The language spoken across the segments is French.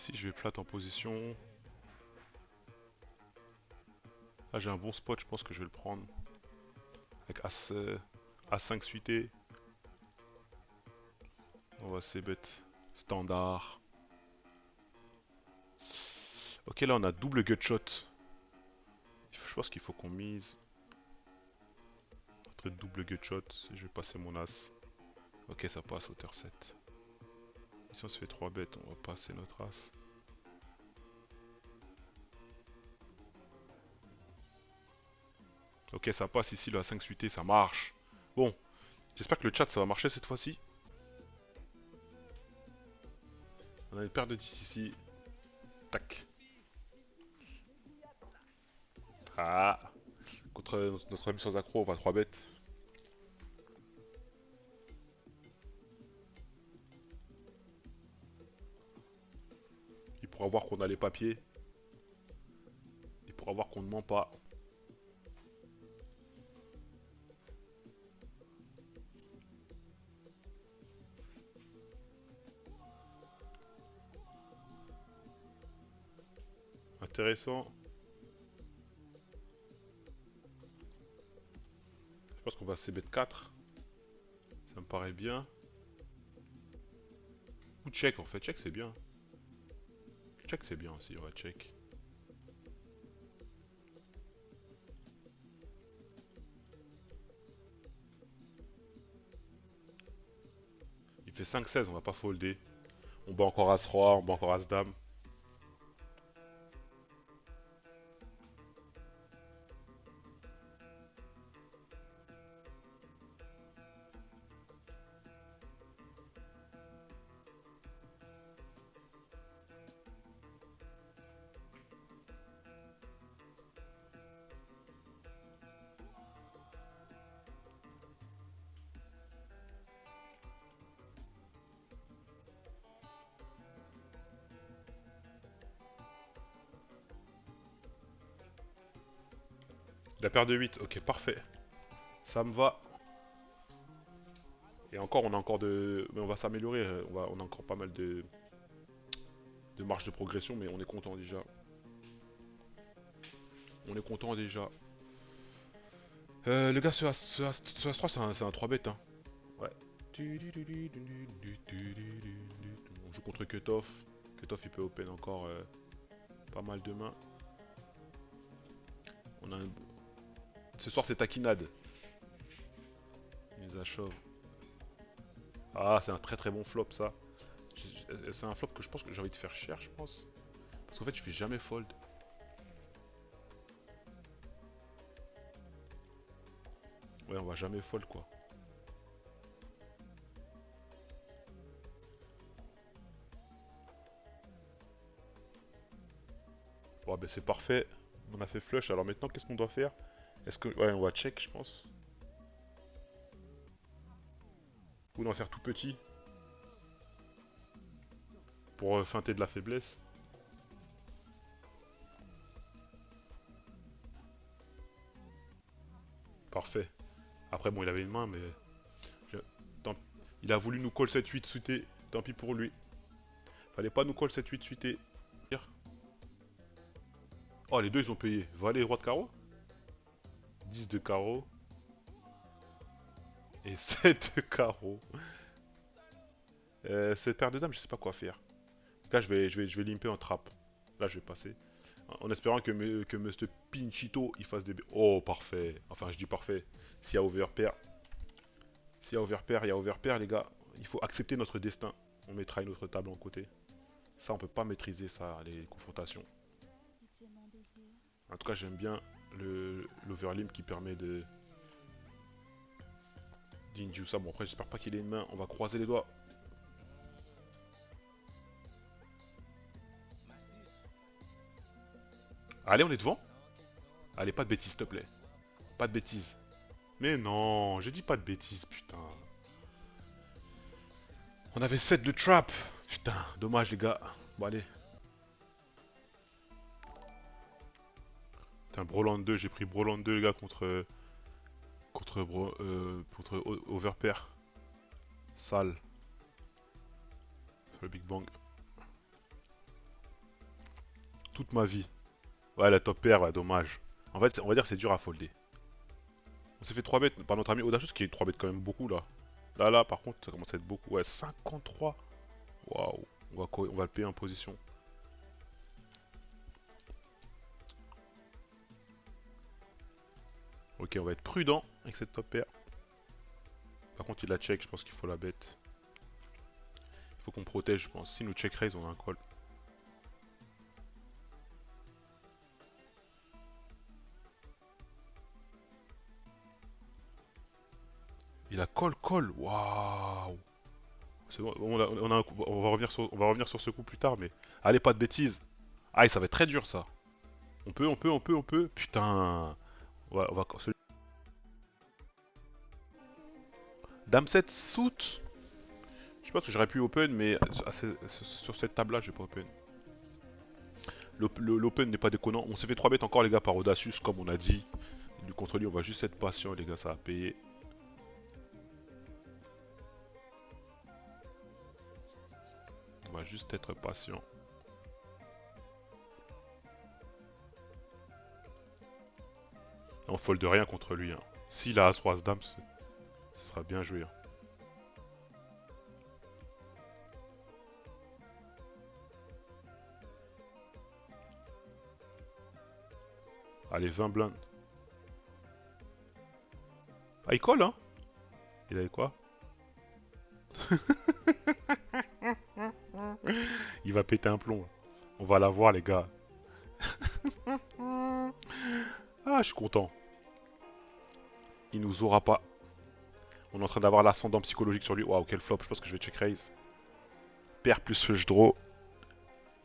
Si je vais plate en position... Là j'ai un bon spot, je pense que je vais le prendre. Avec As, A5 suité. On va c'est bête. Standard. Ok, là on a double gutshot. Je pense qu'il faut qu'on mise entre double gutshot. Si je vais passer mon As. Ok, ça passe hauteur 7. Si on se fait 3 bêtes, on va passer notre As. Ok, ça passe ici, le A5 suité, ça marche. Bon, j'espère que le chat ça va marcher cette fois-ci. On a une paire de 10 ici. Tac. Ah. Contre notre ami sans accro, on va 3 bêtes. Il pourra voir qu'on a les papiers. Il pourra voir qu'on ne ment pas. Intéressant. Je pense qu'on va CB de 4. Ça me paraît bien. Ou check en fait. Check c'est bien. Check c'est bien aussi. Ouais, check. Il fait 5-16, on va pas folder. On bat encore As-Roi, on bat encore As-Dame. La paire de 8, ok, parfait. Ça me va. Et encore, on a encore de... Mais on va s'améliorer, on a encore pas mal de marge de progression, mais on est content déjà. On est content déjà. Le gars, ce As-3, c'est un 3 bêtes, hein. Ouais. On joue contre Cutoff. Cutoff, il peut open encore pas mal de mains. On a un... Ce soir, c'est taquinade. Il nous achève. Ah, c'est un très très bon flop, ça. C'est un flop que je pense que j'ai envie de faire cher, je pense. Parce qu'en fait, je fais jamais fold. Ouais, on va jamais fold, quoi. Bon, ben c'est parfait. On a fait flush. Alors maintenant, qu'est-ce qu'on doit faire? Est-ce que... Ouais, on va check, je pense. Ou on va faire tout petit. Pour feinter de la faiblesse. Parfait. Après, bon, il avait une main, mais... je- Tant... Il a voulu nous call 7-8 suité. Tant pis pour lui. Fallait pas nous call 7-8 suité. Oh, les deux, ils ont payé. Valet et roi de carreau. 10 de carreau. Et 7 de carreau. Cette paire de dames, je sais pas quoi faire. Là, je vais limper en trap. Là, je vais passer. En espérant que Mr. Pinchito, il fasse des... Oh, parfait. Enfin, je dis parfait. S'il y a overpair. S'il y a overpair, il y a overpair, les gars. Il faut accepter notre destin. On mettra une autre table en côté. Ça, on peut pas maîtriser ça, les confrontations. En tout cas, j'aime bien l'overlimp qui permet de... d'induce ça. Bon, après, j'espère pas qu'il ait une main. On va croiser les doigts. Allez, on est devant. Allez, pas de bêtises, s'il te plaît. Pas de bêtises. Mais non, j'ai dit pas de bêtises, putain. On avait 7 de trap. Putain, dommage, les gars. Bon, allez. Putain, Broland 2, j'ai pris Broland 2, les gars, contre Overpair. Sale. Sur le Big Bang. toute ma vie. Ouais, la top pair, ouais, dommage. En fait, on va dire que c'est dur à folder. On s'est fait 3 bêtes par notre ami Audacious qui est 3 bêtes quand même beaucoup là. Là, par contre, ça commence à être beaucoup. Ouais, 53. Waouh. On va le payer en position. Ok, on va être prudent avec cette top pair. Par contre, il la check, je pense qu'il faut la bête. Il faut qu'on protège, je pense. Si nous check raise, on a un call. Il a call. Waouh. C'est bon, on va revenir sur ce coup plus tard, mais... Allez, pas de bêtises. Ah, ça va être très dur, ça. On peut. Putain. On va... Dame 7, soute. Je pense que j'aurais pu open, mais sur cette table-là, j'ai pas open. L'open n'est pas déconnant. On s'est fait 3 bêtes encore, les gars, par Audacious, comme on a dit. Contre lui, on va juste être patient, les gars, ça va payer. On va juste être patient. On fold rien contre lui. Hein. S'il a As-Roi Dame, ce sera bien joué. Hein. Allez, 20 blindes. Ah, il colle, hein. Il avait quoi? Il va péter un plomb. On va l'avoir, les gars. Ah, je suis content. Il nous aura pas. On est en train d'avoir l'ascendant psychologique sur lui. Waouh, quel flop. Je pense que je vais check raise. Père plus flush draw.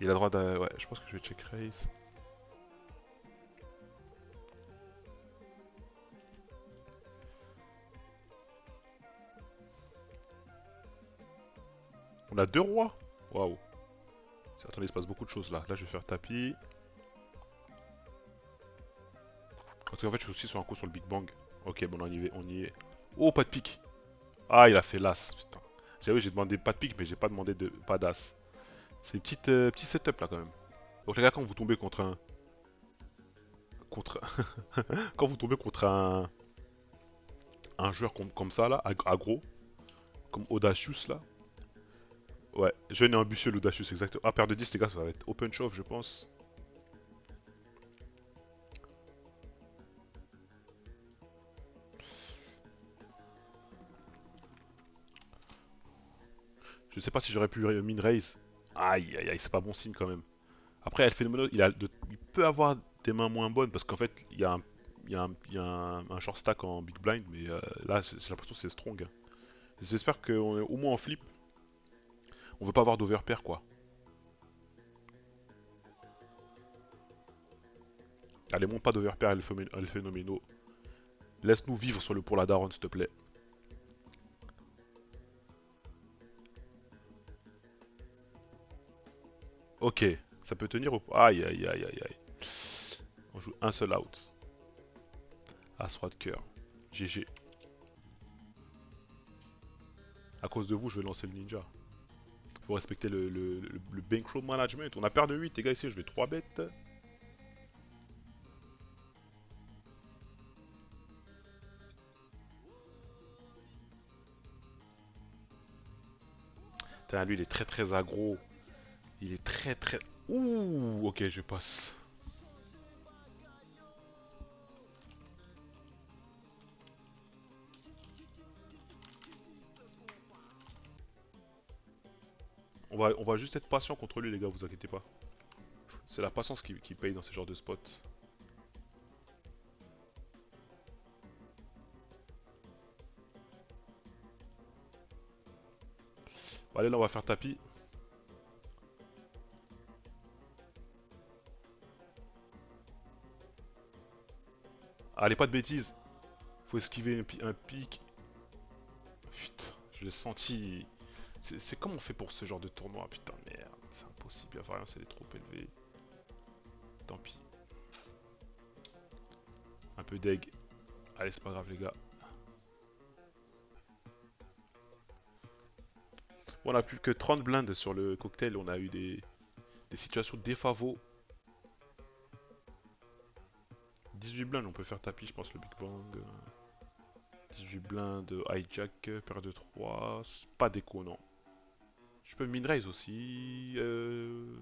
Il a droit de... Ouais, je pense que je vais check raise. On a 2 rois. Waouh. Attendez, il se passe beaucoup de choses là. Là, je vais faire tapis. Parce qu'en fait, je suis aussi sur un coup sur le Big Bang. Ok, bon, on y est. Oh, pas de pique. Ah, il a fait l'as, putain. J'ai demandé pas de pique, mais j'ai pas demandé de pas d'as. C'est une petit setup là quand même. Donc les gars, quand vous tombez contre un... quand vous tombez contre un joueur comme ça là, aggro, comme Audacious là. Ouais, jeune et ambitieux l'Audacious, exactement. Ah, paire de 10 les gars, ça va être open shove je pense. Je sais pas si j'aurais pu min raise. Aïe aïe aïe, c'est pas bon signe quand même. Après, El Phénoménal, il peut avoir des mains moins bonnes parce qu'en fait, il y a un short stack en big blind, mais là, j'ai l'impression que c'est strong. J'espère qu'on est au moins en flip. On veut pas avoir d'overpair quoi. Allez, monte pas d'overpair, El Phénoménal. Laisse-nous vivre sur le pour la daronne, s'il te plaît. Ok, ça peut tenir ou pas? Aïe aïe aïe aïe aïe. On joue un seul out. As-Roi de cœur. GG. À cause de vous, je vais lancer le ninja. Faut respecter le bankroll management. On a paire de 8, les gars, ici, je vais 3 bêtes. Putain, lui, il est très aggro. Il est très... Ouh, ok, je passe. On va juste être patient contre lui, les gars, vous inquiétez pas. C'est la patience qui paye dans ce genre de spots. Bon, allez, là, on va faire tapis. Allez, pas de bêtises. Faut esquiver un pic. Putain, je l'ai senti. C'est comment on fait pour ce genre de tournoi? Putain, merde. C'est impossible, la variance elle est trop élevée. Tant pis. Un peu deg. Allez, c'est pas grave, les gars. Bon, on a plus que 30 blindes sur le cocktail. On a eu des situations défavorables. 18 blindes, on peut faire tapis, je pense, le Big Bang. 18 blindes, hijack, paire de 3. C'est pas déco, non. Je peux min-raise aussi. Je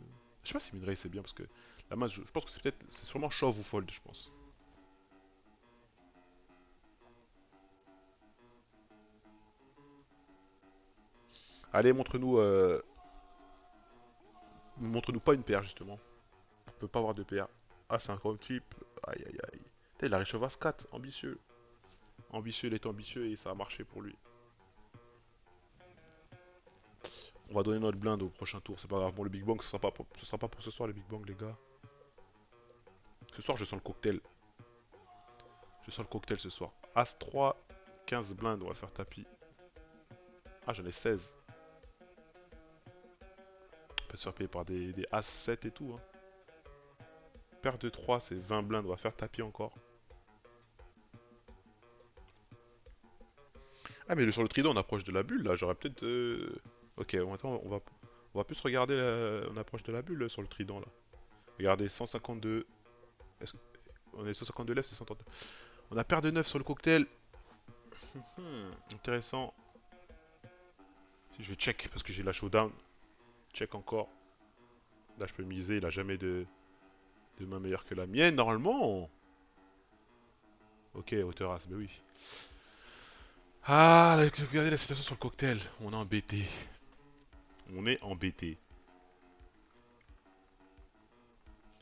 sais pas si min-raise c'est bien parce que la masse, je pense que c'est peut-être. C'est sûrement shove ou fold, je pense. Allez, montre-nous pas une paire, justement. On peut pas avoir de paire. Ah, c'est un grand triple. Aïe aïe aïe. Putain, il a réchauffé à 4, ambitieux. Ambitieux, il est ambitieux et ça a marché pour lui. On va donner notre blinde au prochain tour, c'est pas grave. Bon, le Big Bang, ce sera pas pour ce soir, le Big Bang, les gars. Ce soir, je sens le cocktail. Je sens le cocktail ce soir. As 3, 15 blindes, on va faire tapis. Ah, j'en ai 16. On peut se faire payer par des As 7 et tout. Hein. Paire de 3, c'est 20 blindes, on va faire tapis encore. Ah, mais sur le trident, on approche de la bulle là. J'aurais peut-être. Ok, attends, on va plus regarder. On approche de la bulle sur le trident là. Regardez, 152. Est-ce... On est 152 lèvres, c'est 132. On a paire de 9 sur le cocktail. Intéressant. Si je vais check parce que j'ai la showdown. Check encore. Là, je peux miser. Il a jamais de main meilleure que la mienne, normalement. Ok, hauteur as, bah oui. Ah, là, regardez la situation sur le cocktail. On est embêté. On est embêté.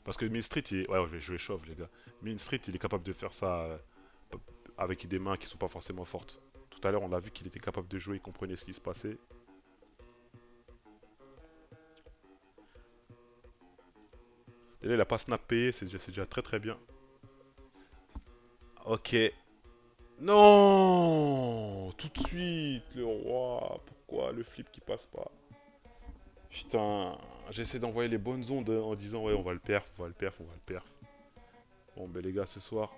Parce que Mean Street, il est... Ouais, je vais jouer chauve, les gars. Mean Street, il est capable de faire ça avec des mains qui sont pas forcément fortes. Tout à l'heure, on l'a vu qu'il était capable de jouer, il comprenait ce qui se passait. Et là, il a pas snap payé, c'est déjà très très bien. Ok. Non, tout de suite, le roi. Pourquoi le flip qui passe pas? Putain, j'essaie d'envoyer les bonnes ondes en disant ouais, on va le perf, on va le perf, on va le perf. Bon, ben les gars, ce soir.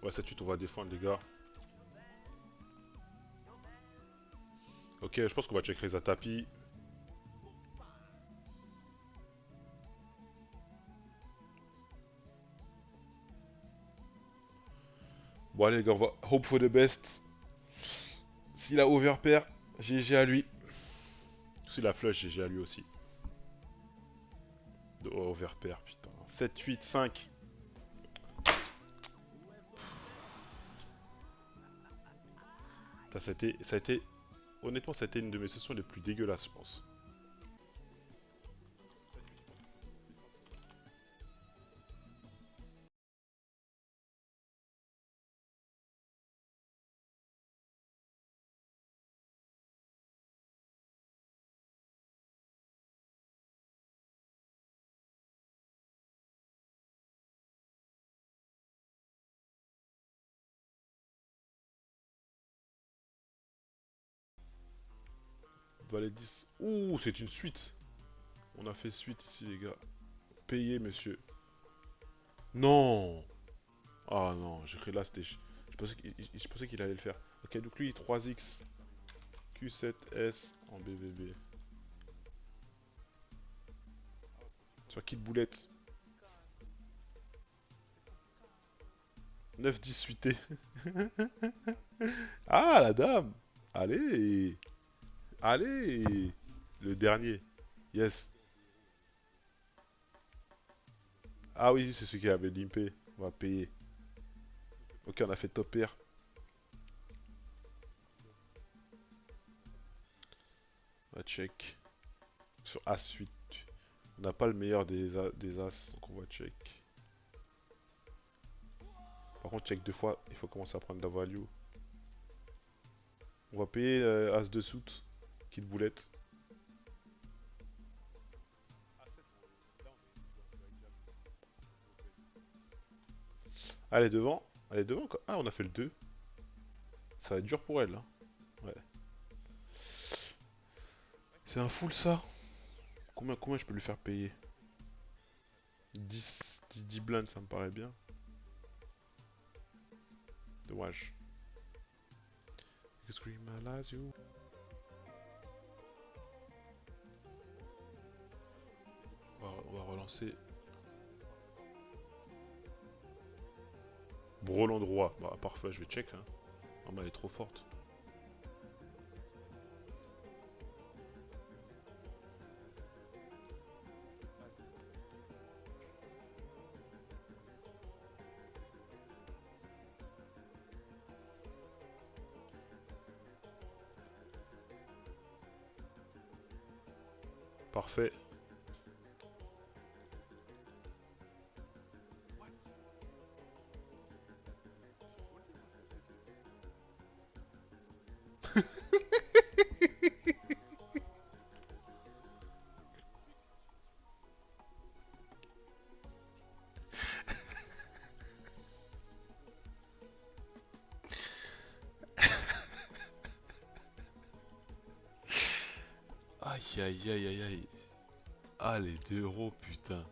Ouais, cette suite, on va défendre, les gars. Ok, je pense qu'on va check raise à tapis. Bon, allez, les gars, on va hope for the best. S'il a overpair, GG à lui. S'il a flush, GG à lui aussi. De overpair, putain. 7, 8, 5. Putain, ça a été... Honnêtement, ça a été une de mes sessions les plus dégueulasses, je pense. Valet 10. Ouh, c'est une suite. On a fait suite ici, les gars. Payé, monsieur. Non. Ah non, j'ai cru là, c'était... Je pensais qu'il allait le faire. Ok, donc lui, 3x. Q7S en BVB. Sur kit boulette. 9-10 suité. Ah, la dame. Allez. Allez. Le dernier. Yes. Ah oui, c'est celui qui avait limpé. On va payer. Ok, on a fait top pair. On va check. Sur As 8. On n'a pas le meilleur des As, donc on va check. Par contre, check deux fois, il faut commencer à prendre de la value. On va payer As de soute, kit boulette. Allez, devant. Allez, devant. Ah, on a fait le 2. Ça va être dur pour elle. Hein. Ouais. C'est un full ça. Combien je peux lui faire payer? 10 blindes, ça me paraît bien. Dommage. Scream you. On va relancer. relancer. Brelan droit. Bah parfait, je vais check. Hein. Ah, mais elle est trop forte. Parfait. Aïe aïe aïe aïe aïe. Ah les 2 euros putain.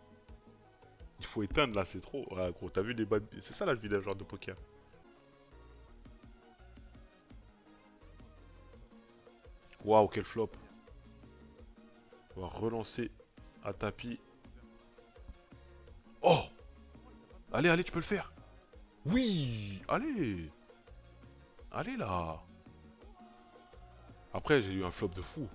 Il faut éteindre là, c'est trop. Ouais gros, t'as vu les bad... C'est ça la vie d'un joueur de poker. Waouh, quel flop. On va relancer à tapis. Oh! Allez, allez, tu peux le faire. Oui! Allez! Allez là! Après, j'ai eu un flop de fou.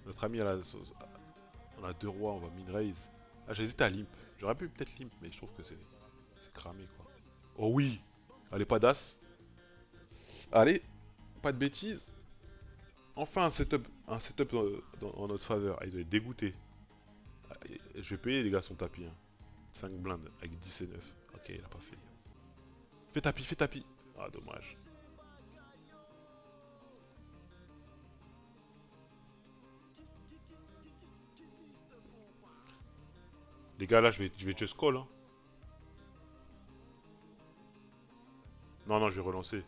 Notre ami on a 2 rois, on va min raise. Ah, j'hésite à limp. J'aurais pu peut-être limp, mais je trouve que c'est cramé quoi. Oh oui! Allez, pas d'as. Allez, pas de bêtises. Enfin un setup en notre faveur. Ah, il doit être dégoûté. Ah, je vais payer les gars son tapis. Hein. 5 blindes avec 10 et 9. Ok, il a pas fait. Fais tapis, fais tapis. Ah, dommage. Les gars, là, je vais just call. Hein. Non, non, je vais relancer.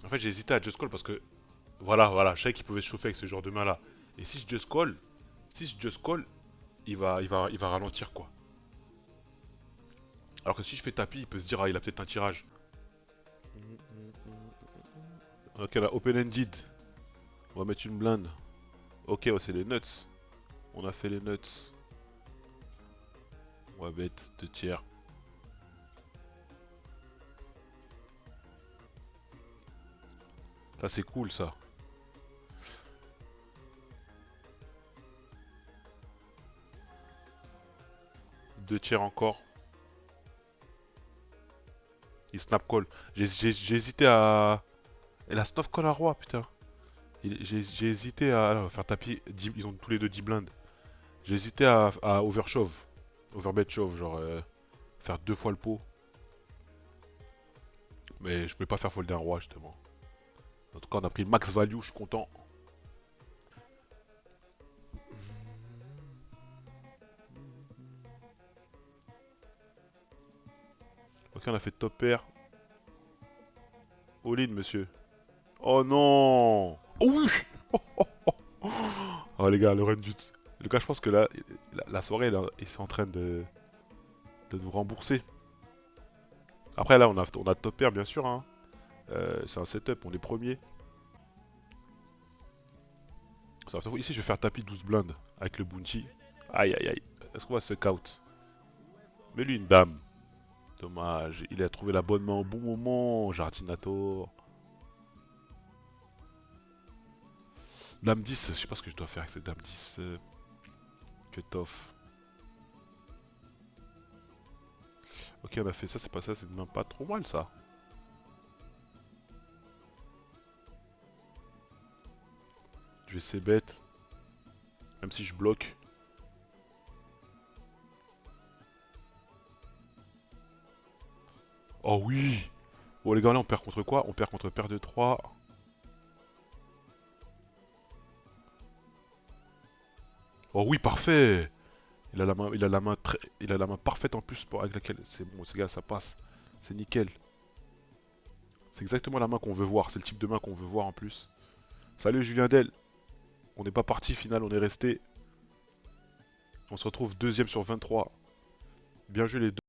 En fait, j'ai hésité à just call parce que... Voilà, voilà, je savais qu'il pouvait se chauffer avec ce genre de main là. Et si je just call, il va ralentir quoi. Alors que si je fais tapis, il peut se dire, ah, il a peut-être un tirage. Ok, là, open-ended. On va mettre une blinde. Ok, ouais, c'est les nuts. On a fait les nuts. On va mettre 2 tiers. Ça, c'est cool ça. 2 tiers encore. Il snap call. J'ai hésité à... Elle a snap call à roi, putain. J'ai hésité à faire tapis. Ils ont tous les deux 10 blindes. J'ai hésité à overshove. Overbet shove, genre faire 2 fois le pot. Mais je voulais pas faire folder un roi justement. En tout cas, on a pris le max value, je suis content. Ok, on a fait top pair. All in, monsieur. Oh non! Oh oui! Oh les gars, le run du... Le gars, je pense que là, la soirée, là, il est en train de nous rembourser. Après, là, on a top pair, bien sûr. Hein. C'est un setup, on est premier. Ici, je vais faire tapis 12 blindes avec le bounty. Aïe, aïe, aïe. Est-ce qu'on va se out? Mais lui, une dame. Dommage. Il a trouvé la bonne main au bon moment, Jardinator. Dame 10, je sais pas ce que je dois faire avec cette dame 10. Cut off. Ok, on a fait ça, c'est pas ça, c'est même pas trop mal ça. Je vais essayer bête. Même si je bloque. Oh oui! Bon les gars, là on perd contre quoi? On perd contre paire de 3. Oh oui, parfait! Il a la main parfaite en plus avec laquelle... C'est bon, ces gars, ça passe. C'est nickel. C'est exactement la main qu'on veut voir. C'est le type de main qu'on veut voir en plus. Salut Julien Del. On n'est pas parti final, on est resté. On se retrouve deuxième sur 23. Bien joué les deux.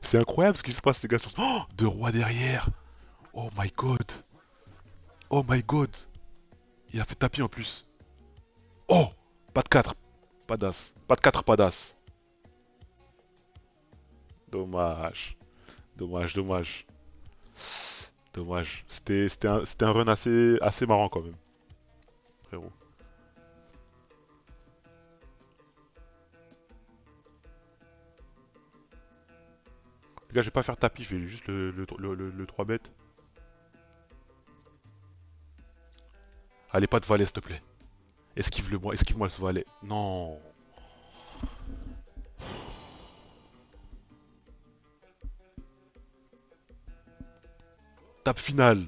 C'est incroyable ce qui se passe, les gars. Oh, deux rois derrière. Oh my god. Oh my god. Il a fait tapis en plus. Oh, pas de 4. Pas d'as. Pas de 4, pas d'as. Dommage. Dommage, dommage. Dommage. C'était un run assez marrant quand même, frérot. Les gars, je vais pas faire tapis, je vais juste le 3 bêtes. Allez, pas de valet, s'il te plaît. Esquive-moi ce valet. Non. Tape finale.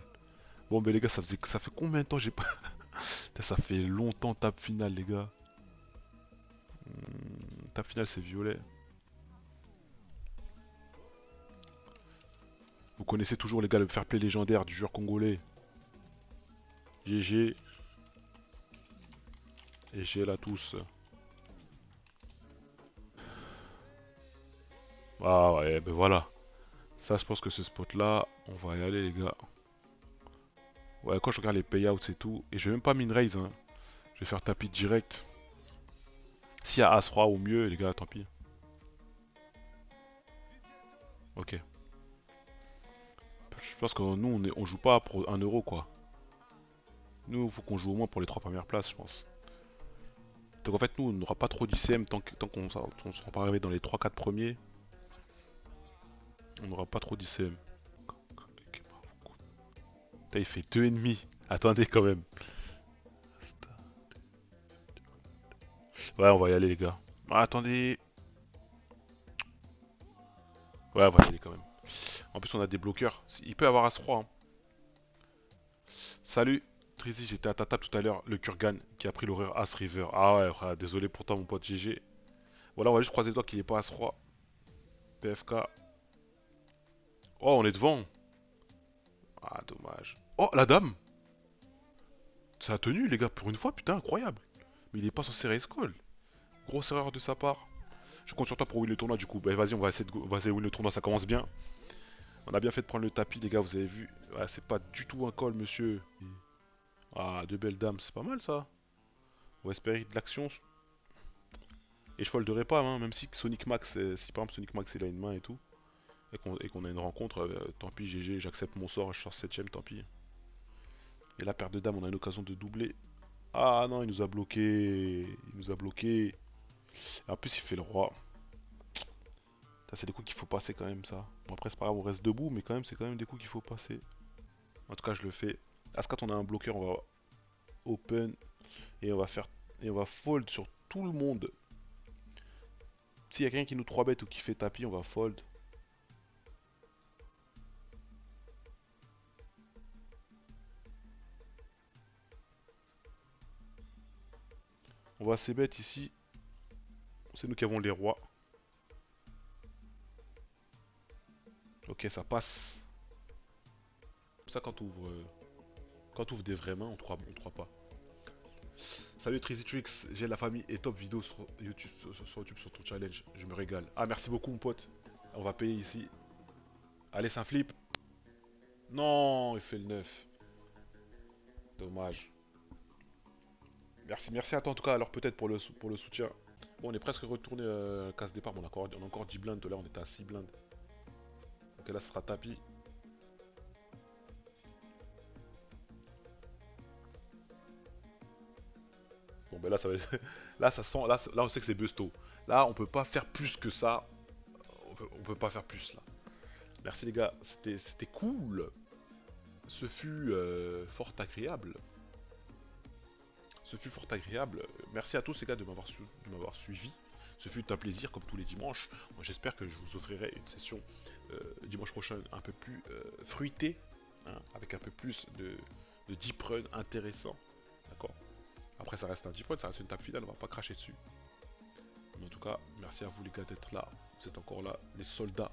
Bon, mais les gars, ça fait combien de temps j'ai pas. Ça fait longtemps tape finale, les gars. Tape finale, c'est violet. Vous connaissez toujours, les gars, le fair play légendaire du joueur congolais. GG. Et GG là tous. Ah ouais, ben voilà. Ça, je pense que ce spot là, on va y aller, les gars. Ouais, quand je regarde les payouts et tout, et je vais même pas min raise, hein. Je vais faire tapis direct. S'il y a As-Roi ou mieux, les gars, tant pis. Ok. Je pense que nous, on joue pas pour 1 euro, quoi. Nous, il faut qu'on joue au moins pour les 3 premières places, je pense. Donc en fait, nous, on n'aura pas trop d'ICM tant qu'on ne sera pas arrivé dans les 3-4 premiers. On n'aura pas trop d'ICM. Putain, il fait 2,5. Attendez quand même. Ouais, on va y aller, les gars. Ah, attendez. Ouais, on va y aller quand même. En plus, on a des bloqueurs. Il peut y avoir As-Roi, hein. Salut, Trizy, j'étais à ta table tout à l'heure. Le Kurgan qui a pris l'horreur As River. Ah ouais, frère, désolé pour toi, mon pote GG. Voilà, on va juste croiser les doigts qu'il n'est pas As-Roi. PFK. Oh, on est devant. Ah, dommage. Oh, la dame. Ça a tenu, les gars, pour une fois, putain, incroyable. Mais il est pas censé raise call. Grosse erreur de sa part. Je compte sur toi pour win le tournoi, du coup. Bah, vas-y, on va essayer de win le tournoi, ça commence bien. On a bien fait de prendre le tapis, les gars, vous avez vu. Ouais, c'est pas du tout un call, monsieur. Ah, deux belles dames, c'est pas mal, ça. On va espérer de l'action. Et je folderai pas, hein, même si Sonic Max, si par exemple Sonic Max il a une main et tout, et qu'on a une rencontre, tant pis, GG, j'accepte mon sort, je sors 7ème, tant pis. Et la paire de dames, on a une occasion de doubler. Ah non, il nous a bloqué. Il nous a bloqué. Et en plus, il fait le roi. Ça, c'est des coups qu'il faut passer quand même, ça. Bon, après, c'est pas grave, on reste debout, mais quand même, c'est quand même des coups qu'il faut passer. En tout cas, je le fais. As-4, on a un bloqueur, on va open. Et on va faire. Et on va fold sur tout le monde. S'il y a quelqu'un qui nous 3 bêtes ou qui fait tapis, on va fold. On va assez bête ici. C'est nous qui avons les rois. Ok, ça passe. Ça, quand tu ouvres des vraies mains, on 3 pas. Salut Trizitrix, j'ai la famille et top vidéo sur YouTube, sur YouTube sur ton challenge. Je me régale. Ah, merci beaucoup, mon pote. On va payer ici. Allez, c'est un flip. Non, il fait le 9. Dommage. Merci, merci à toi en tout cas, alors peut-être pour le soutien. Bon, on est presque retourné casse départ, mais on a encore 10 blindes. Tout à l'heure, on était à 6 blindes. Ok, là, ce sera tapis. Bon, ben là, ça va être... là, ça sent... Là, on sait que c'est Busto. Là, on peut pas faire plus que ça. On peut pas faire plus, là. Merci, les gars. C'était cool. Ce fut fort agréable. Ce fut fort agréable. Merci à tous, les gars, de m'avoir suivi. Ce fut un plaisir, comme tous les dimanches. J'espère que je vous offrirai une session dimanche prochain un peu plus fruitée, hein, avec un peu plus de deep run intéressant. D'accord. Après, ça reste un deep run, ça reste une table finale, on va pas cracher dessus. Mais en tout cas, merci à vous les gars d'être là. Vous êtes encore là, les soldats.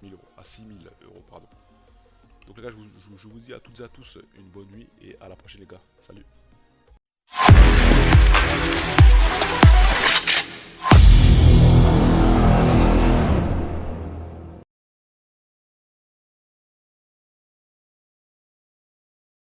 1000 euros, à 6000 euros, pardon. Donc les gars, je vous dis à toutes et à tous une bonne nuit et à la prochaine les gars. Salut.